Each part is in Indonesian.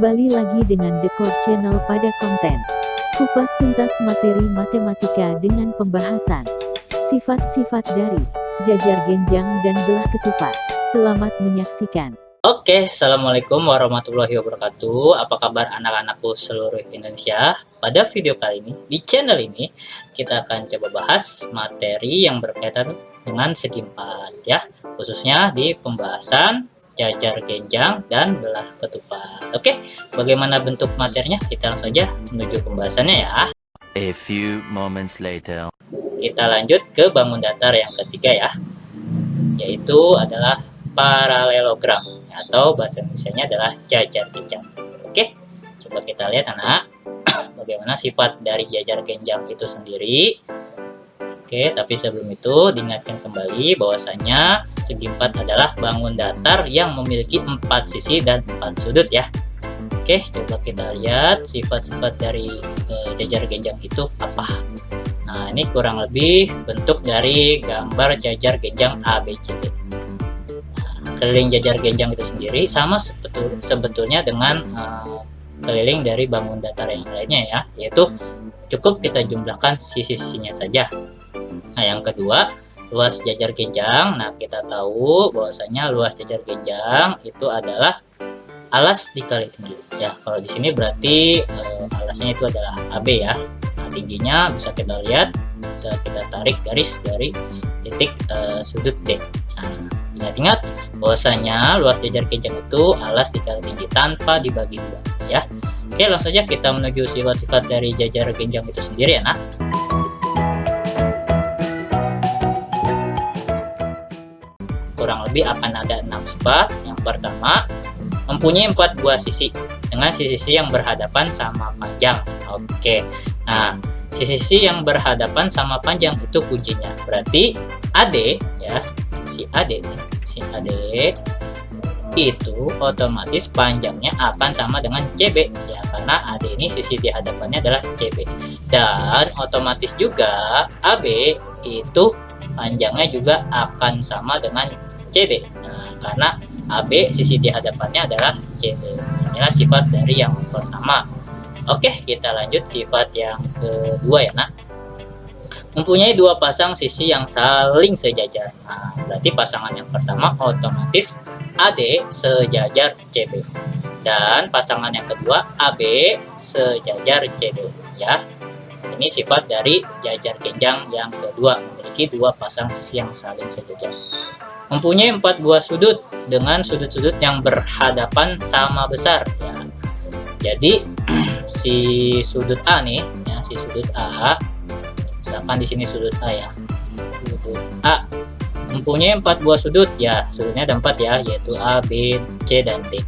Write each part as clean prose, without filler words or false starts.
Kembali lagi dengan The Core Channel pada konten kupas tuntas materi matematika dengan pembahasan sifat-sifat dari jajar genjang dan belah ketupat. Selamat menyaksikan. Oke, Assalamualaikum warahmatullahi wabarakatuh. Apa kabar anak-anakku seluruh Indonesia? Pada video kali ini, di channel ini, kita akan coba bahas materi yang berkaitan dengan segi 4 ya, khususnya di pembahasan jajar genjang dan belah ketupat. Oke, bagaimana bentuk materinya? Kita langsung saja menuju pembahasannya ya. A few moments later. Kita lanjut ke bangun datar yang ketiga ya, yaitu adalah paralelogram atau bahasa Indonesianya adalah jajar genjang. Oke, coba kita lihat anak, bagaimana sifat dari jajar genjang itu sendiri. Oke, tapi sebelum itu diingatkan kembali bahwasanya segi 4 adalah bangun datar yang memiliki 4 sisi dan 4 sudut ya. Oke, coba kita lihat sifat-sifat dari jajar genjang itu apa. Nah, ini kurang lebih bentuk dari gambar jajar genjang ABCD. Keliling jajar genjang itu sendiri sama sebetulnya dengan keliling dari bangun datar yang lainnya ya, yaitu cukup kita jumlahkan sisi-sisinya saja. Nah, yang kedua, luas jajar genjang. Nah, kita tahu bahwasanya luas jajar genjang itu adalah alas dikali tinggi ya. Kalau di sini berarti alasnya itu adalah AB ya. Nah, tingginya bisa kita lihat, kita tarik garis dari titik sudut D. Nah, ingat-ingat bahwasanya luas jajar genjang itu alas dikali tinggi tanpa dibagi dua ya. Oke, langsung saja kita menuju sifat-sifat dari jajar genjang itu sendiri ya. Nah, kurang lebih akan ada 6 sifat. Yang pertama, mempunyai 4 buah sisi dengan sisi-sisi yang berhadapan sama panjang. Oke, nah sisi-sisi yang berhadapan sama panjang itu kuncinya. Berarti AD ya, si AD itu otomatis panjangnya akan sama dengan CB ya, karena AD ini sisi di hadapannya adalah CB. Dan otomatis juga AB itu panjangnya juga akan sama dengan CD. Nah, karena AB sisi di hadapannya adalah CD. Inilah sifat dari yang pertama. Oke, kita lanjut sifat yang kedua ya. Nah, mempunyai 2 pasang sisi yang saling sejajar. Nah, berarti pasangan yang pertama otomatis AD sejajar CB. Dan pasangan yang kedua AB sejajar CD ya. Ini sifat dari jajar genjang yang kedua, memiliki 2 pasang sisi yang saling sejajar. Mempunyai 4 buah sudut dengan sudut-sudut yang berhadapan sama besar ya. Jadi si sudut A nih ya, si sudut A, misalkan di sini sudut A ya, sudut A mempunyai 4 buah sudut ya, sudutnya ada 4 ya, yaitu A, B, C, dan D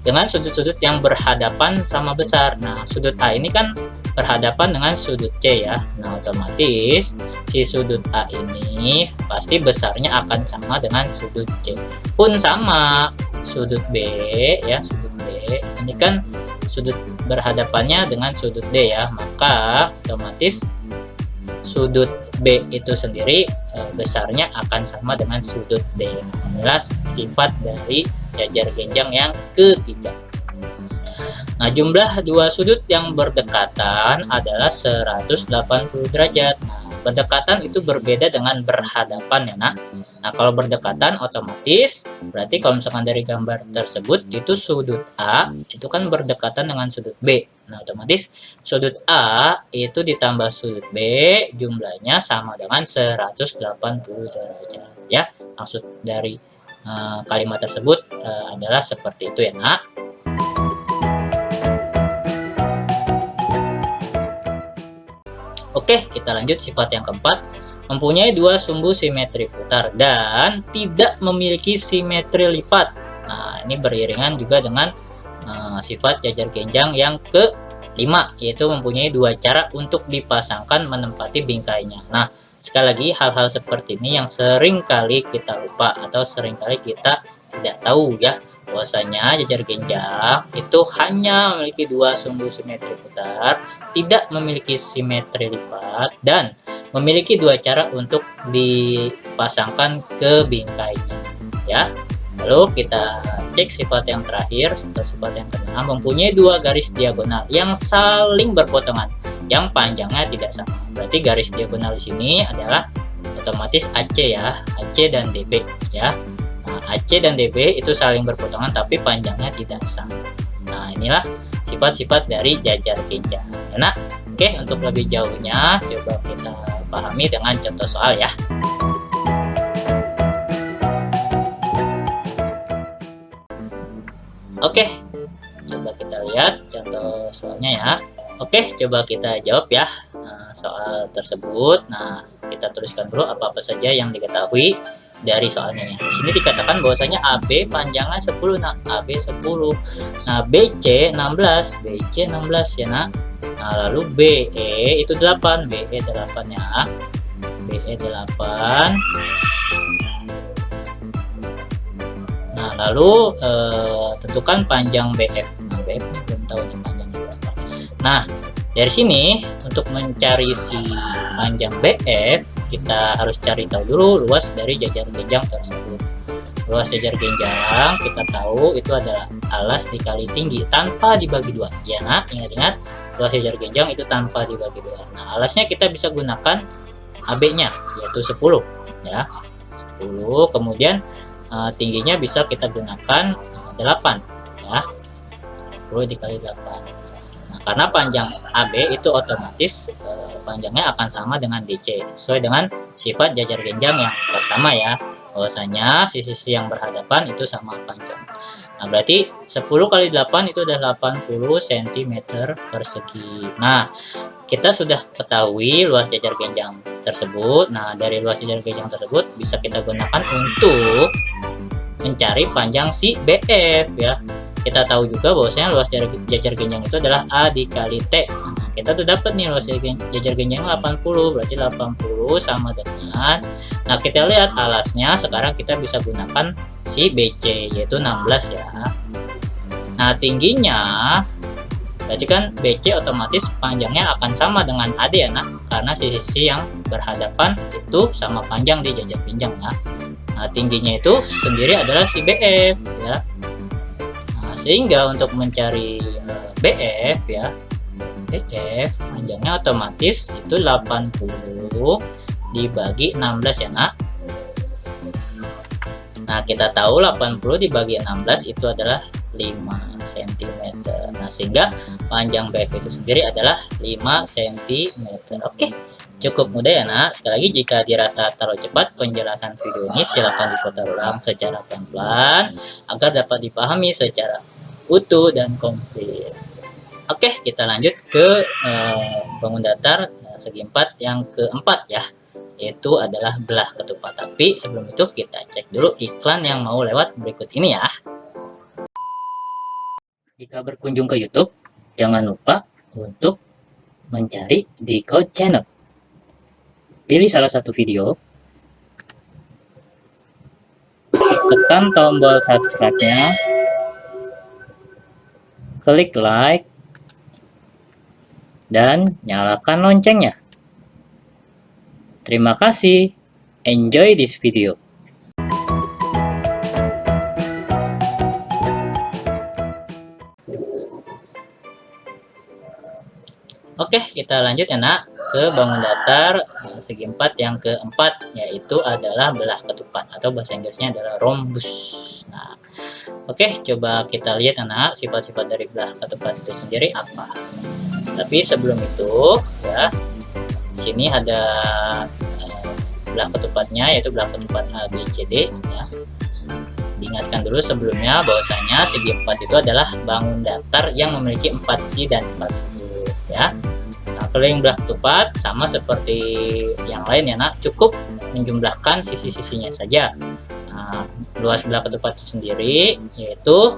dengan sudut-sudut yang berhadapan sama besar. Nah, sudut A ini kan berhadapan dengan sudut C ya. Nah, otomatis si sudut A ini pasti besarnya akan sama dengan sudut C. Pun sama sudut B ya, sudut B ini kan sudut berhadapannya dengan sudut D ya, maka otomatis sudut B itu sendiri besarnya akan sama dengan sudut D. Inilah sifat dari jajar genjang yang ketiga. Nah, jumlah 2 sudut yang berdekatan adalah 180 derajat. Nah, berdekatan itu berbeda dengan berhadapan ya. Nah, kalau berdekatan otomatis berarti kalau misalkan dari gambar tersebut itu sudut A itu kan berdekatan dengan sudut B. Nah, otomatis sudut A itu ditambah sudut B jumlahnya sama dengan 180 derajat ya. Maksud dari kalimat tersebut adalah seperti itu ya. Nah, oke, kita lanjut sifat yang keempat. Mempunyai 2 sumbu simetri putar dan tidak memiliki simetri lipat. Nah, ini beriringan juga dengan sifat jajar genjang yang kelima, yaitu mempunyai 2 cara untuk dipasangkan menempati bingkainya. Nah, sekali lagi hal-hal seperti ini yang sering kali kita lupa atau sering kali kita tidak tahu ya, bahwasanya jajar genjang itu hanya memiliki 2 sumbu simetri putar, tidak memiliki simetri lipat, dan memiliki 2 cara untuk dipasangkan ke bingkainya ya. Lalu kita cek sifat yang terakhir atau sifat yang keenam, mempunyai dua garis diagonal yang saling berpotongan, yang panjangnya tidak sama. Berarti garis diagonal di sini adalah otomatis AC ya, AC dan DB ya. Nah, AC dan DB itu saling berpotongan tapi panjangnya tidak sama. Nah, inilah sifat-sifat dari jajar genjang. Nah, oke, untuk lebih jauhnya coba kita pahami dengan contoh soal ya. Oke, coba kita lihat contoh soalnya ya. Oke, coba kita jawab ya soal tersebut. Nah, kita tuliskan dulu apa-apa saja yang diketahui dari soalnya ya. Di sini dikatakan bahwasanya AB panjangnya 10. Nah, AB 10. Nah, BC 16, BC 16 ya, Nak. Nah, lalu BE itu 8, BE 8 ya. BE 8. Nah, lalu tentukan panjang BF. Nah, BF ini belum tahu nih panjangnya berapa. Nah, dari sini untuk mencari si panjang BF, kita harus cari tahu dulu luas dari jajar genjang tersebut. Luas jajar genjang kita tahu itu adalah alas dikali tinggi tanpa dibagi dua. Ya, nah, ingat-ingat luas jajar genjang itu tanpa dibagi dua. Nah, alasnya kita bisa gunakan AB-nya yaitu 10 ya. 10, kemudian tingginya bisa kita gunakan 8 ya. 10 dikali 8. Nah, karena panjang AB itu otomatis panjangnya akan sama dengan DC sesuai dengan sifat jajar genjang yang pertama ya, bahwasanya sisi-sisi yang berhadapan itu sama panjang. Nah, berarti 10 kali 8 itu adalah 80 cm persegi. Nah, kita sudah ketahui luas jajar genjang tersebut. Nah, dari luas jajar genjang tersebut bisa kita gunakan untuk mencari panjang si BF ya. Kita tahu juga bahwasanya luas jajar genjang itu adalah A dikali T. Nah, kita tuh dapat nih luas jajar genjang 80, berarti 80 sama dengan, nah kita lihat alasnya sekarang kita bisa gunakan si BC yaitu 16 ya. Nah, tingginya berarti kan BC otomatis panjangnya akan sama dengan AD ya, nah, karena sisi-sisi yang berhadapan itu sama panjang di jajar genjang ya. Nah, tingginya itu sendiri adalah si BF ya. Sehingga untuk mencari BF ya, BF panjangnya otomatis itu 80 dibagi 16 ya, Nak. Nah, kita tahu 80 dibagi 16 itu adalah 5 cm. Nah, sehingga panjang BF itu sendiri adalah 5 cm. Oke, cukup mudah ya, Nak. Sekali lagi, jika dirasa terlalu cepat penjelasan video ini, silakan diputar ulang secara pelan-pelan agar dapat dipahami secara utuh dan komplit. Oke, kita lanjut ke bangun datar segi 4 yang keempat ya, yaitu adalah belah ketupat. Tapi sebelum itu kita cek dulu iklan yang mau lewat berikut ini ya. Jika berkunjung ke YouTube, jangan lupa untuk mencari Decode Channel. Pilih salah satu video, tekan tombol subscribe-nya, klik like, dan nyalakan loncengnya. Terima kasih. Enjoy this video. Oke, kita lanjut ya, Nak, ke bangun datar segi 4 yang keempat, yaitu adalah belah ketupat atau bahasa Inggrisnya adalah rhombus. Nah, oke, coba kita lihat, Nak, sifat-sifat dari belah ketupat itu sendiri apa. Tapi sebelum itu ya, di sini ada belah ketupatnya, yaitu belah ketupat ABCD ya. Diingatkan dulu sebelumnya bahwasanya segi 4 itu adalah bangun datar yang memiliki 4 sisi dan 4 sudut ya. Nah, keliling belah ketupat sama seperti yang lain ya, Nak, cukup menjumlahkan sisi-sisinya saja. Nah, luas belah ketupat itu sendiri yaitu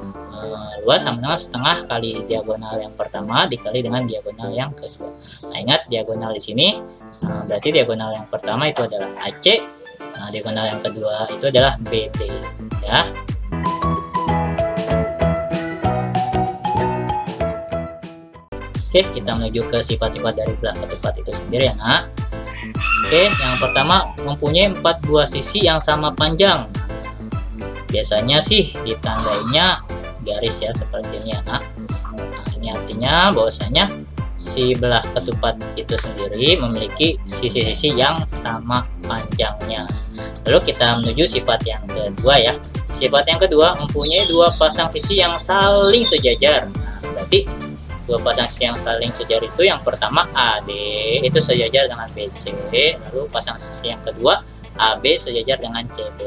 luas sama dengan setengah kali diagonal yang pertama dikali dengan diagonal yang kedua. Nah, ingat diagonal di sini berarti diagonal yang pertama itu adalah AC. Nah, diagonal yang kedua itu adalah BD ya. Oke, kita menuju ke sifat-sifat dari belah ketupat itu sendiri ya, Nak. Oke, yang pertama mempunyai 4 buah sisi yang sama panjang. biasanya sih ditandainya garis ya, seperti ini ya nak. Nah, ini artinya bahwasanya si belah ketupat itu sendiri memiliki sisi-sisi yang sama panjangnya. Lalu kita menuju sifat yang kedua ya. Sifat yang kedua mempunyai dua pasang sisi yang saling sejajar. Nah, berarti dua pasang sisi yang saling sejajar itu yang pertama AD itu sejajar dengan BC, lalu pasang sisi yang kedua AB sejajar dengan CB.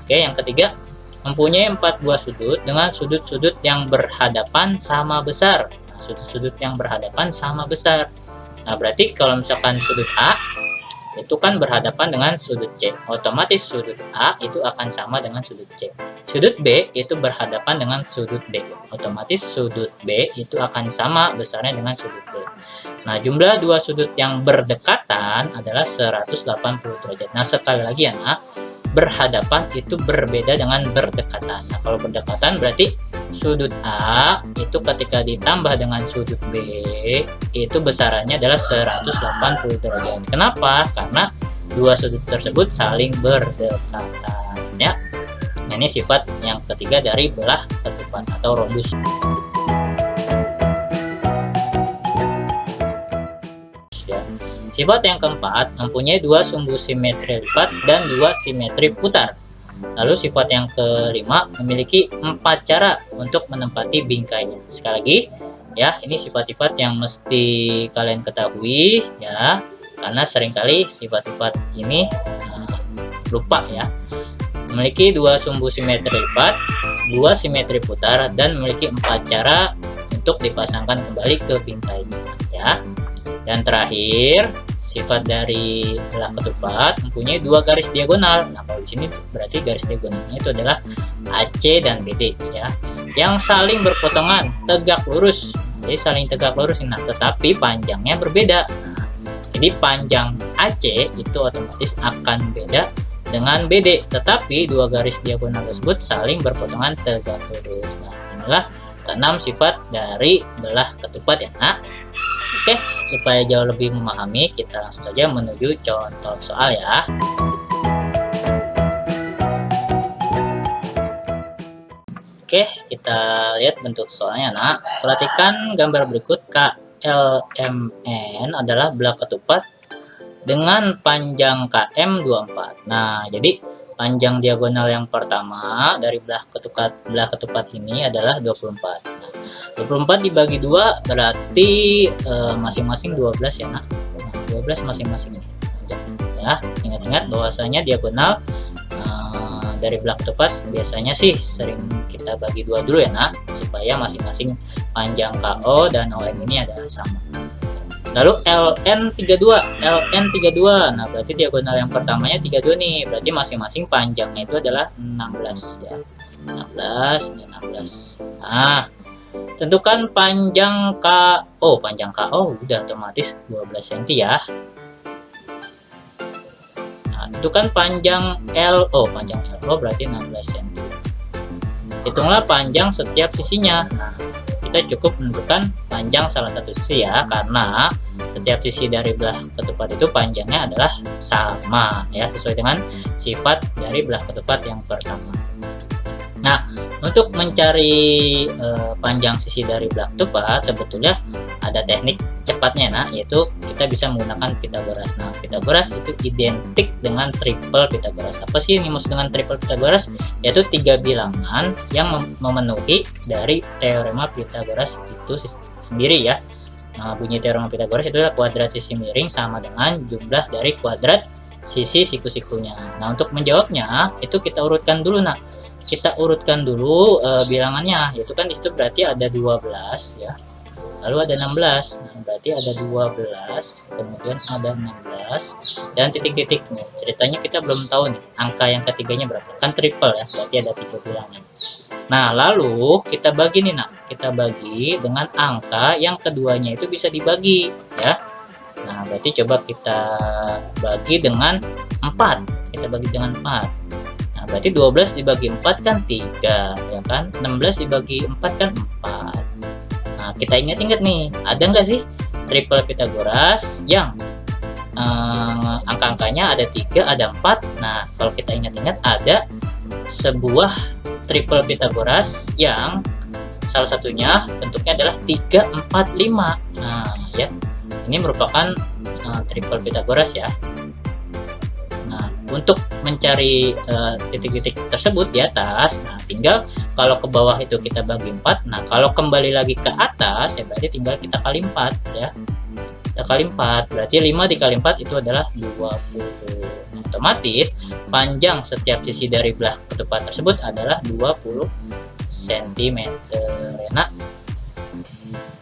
Oke, yang ketiga mempunyai 4 buah sudut dengan sudut-sudut yang berhadapan sama besar. Nah, sudut-sudut yang berhadapan sama besar. Nah, berarti kalau misalkan sudut A itu kan berhadapan dengan sudut C, otomatis sudut A itu akan sama dengan sudut C. Sudut B itu berhadapan dengan sudut D, otomatis sudut B itu akan sama besarnya dengan sudut D. Nah, jumlah dua sudut yang berdekatan adalah 180 derajat. Nah, sekali lagi ya nak, berhadapan itu berbeda dengan berdekatan. Nah, kalau berdekatan berarti sudut A itu ketika ditambah dengan sudut B itu besarannya adalah 180 derajat. Kenapa? Karena dua sudut tersebut saling berdekatan ya. Ini sifat yang ketiga dari belah ketupat atau rhombus. Sifat yang keempat mempunyai dua sumbu simetri lipat dan dua simetri putar. Lalu sifat yang kelima memiliki 4 cara untuk menempati bingkainya. Sekali lagi ya, ini sifat-sifat yang mesti kalian ketahui ya, karena seringkali sifat-sifat ini lupa ya. Memiliki dua sumbu simetri lipat, dua simetri putar, dan memiliki 4 cara untuk dipasangkan kembali ke bingkainya ya. Dan terakhir, sifat dari belah ketupat mempunyai dua garis diagonal. Nah, kalau di sini berarti garis diagonalnya itu adalah AC dan BD ya, yang saling berpotongan tegak lurus. Jadi saling tegak lurus, nah, tetapi panjangnya berbeda. Nah, jadi panjang AC itu otomatis akan beda dengan BD, tetapi dua garis diagonal tersebut saling berpotongan tegak lurus. Nah, inilah keenam sifat dari belah ketupat ya nak. Oke, supaya jauh lebih memahami, kita langsung saja menuju contoh soal ya. Oke, kita lihat bentuk soalnya nak. Perhatikan gambar berikut. KLMN adalah belah ketupat dengan panjang KM 24. Nah, jadi panjang diagonal yang pertama dari belah ketupat ini adalah 24. Nah, 24 dibagi 2 berarti masing-masing 12 ya nak. Nah, 12 masing-masing ya. Ingat-ingat bahwasanya diagonal dari belah ketupat biasanya sih sering kita bagi 2 dulu ya nak, supaya masing-masing panjang KO dan OM ini adalah sama. Lalu LN32, nah berarti diagonal yang pertamanya 32 nih, berarti masing-masing panjangnya itu adalah 16 ya, 16 dan 16. Nah, tentukan panjang KO, udah otomatis 12 cm ya. Nah, tentukan panjang LO, berarti 16 cm. Hitunglah panjang setiap sisinya. Nah, kita cukup menentukan panjang salah satu sisi ya, karena setiap sisi dari belah ketupat itu panjangnya adalah sama ya, sesuai dengan sifat dari belah ketupat yang pertama. Nah, untuk mencari panjang sisi dari belah ketupat sebetulnya ada teknik cepatnya nah, yaitu kita bisa menggunakan Pythagoras. Nah, Pythagoras itu identik dengan triple Pythagoras. Apa sih yang dimaksud dengan triple Pythagoras? Yaitu 3 bilangan yang memenuhi dari teorema Pythagoras itu sendiri ya. Nah, bunyi teorema Pythagoras itu adalah kuadrat sisi miring sama dengan jumlah dari kuadrat sisi siku-sikunya. Nah, untuk menjawabnya itu kita urutkan dulu nah. Kita urutkan dulu bilangannya, yaitu kan disitu berarti ada 12 ya. Lalu ada 16. Nah, berarti ada 12, kemudian ada 16 dan titik-titik nih. Ceritanya kita belum tahu nih angka yang ketiganya berapa. Kan triple ya, berarti ada 3 bilangan. Nah, lalu kita bagi nih nak. Kita bagi dengan angka yang keduanya itu bisa dibagi ya. Nah, berarti coba kita bagi dengan 4. Kita bagi dengan 4. Nah, berarti 12 dibagi 4 kan 3 ya kan. 16 dibagi 4 kan 4. Nah, kita ingat-ingat nih, ada nggak sih triple Pythagoras yang angka-angkanya ada 3, ada 4. Nah, kalau kita ingat-ingat ada sebuah triple Pitagoras yang salah satunya bentuknya adalah 3, 4, 5. Nah, ya. Ini merupakan triple Pitagoras ya. Nah, untuk mencari titik-titik tersebut di atas, nah tinggal kalau ke bawah itu kita bagi 4. Nah, kalau kembali lagi ke atas ya berarti tinggal kita kali 4 ya. Kita kali 4, berarti 5 dikali 4 itu adalah 20. Otomatis panjang setiap sisi dari belah ketupat tersebut adalah 20 cm. Nah,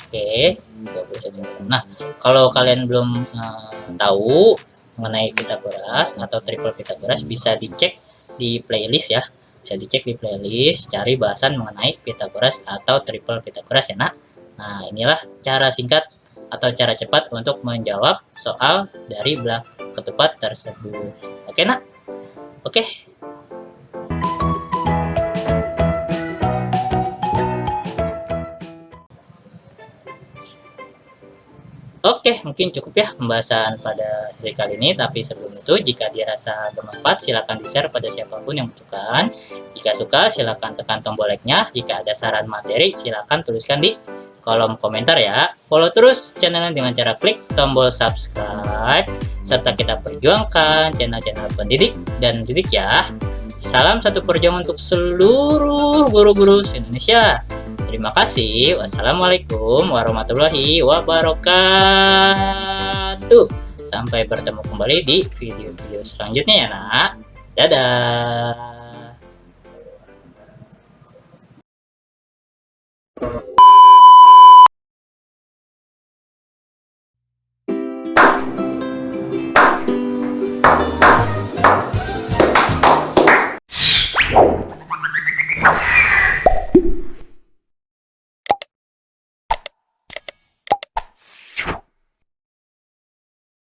oke, 20 cm. Nah, kalau kalian belum tahu mengenai Pitagoras atau triple Pitagoras, bisa dicek di playlist ya. Bisa dicek di playlist, cari bahasan mengenai Pitagoras atau triple Pitagoras ya, Nak. Nah, inilah cara singkat atau cara cepat untuk menjawab soal dari belah ketupat tersebut. Oke, Nak? Oke. Oke, mungkin cukup ya pembahasan pada sesi kali ini. Tapi sebelum itu, jika dirasa bermanfaat, silakan di-share pada siapapun yang membutuhkan. Jika suka, silakan tekan tombol like-nya. Jika ada saran materi, silakan tuliskan di kolom komentar ya. Follow terus channelnya dengan cara klik tombol subscribe. Serta kita perjuangkan channel-channel pendidik dan didik ya. Salam satu perjuangan untuk seluruh guru-guru se-Indonesia. Terima kasih. Wassalamualaikum warahmatullahi wabarakatuh. Sampai bertemu kembali di video-video selanjutnya ya, Nak. Dadah.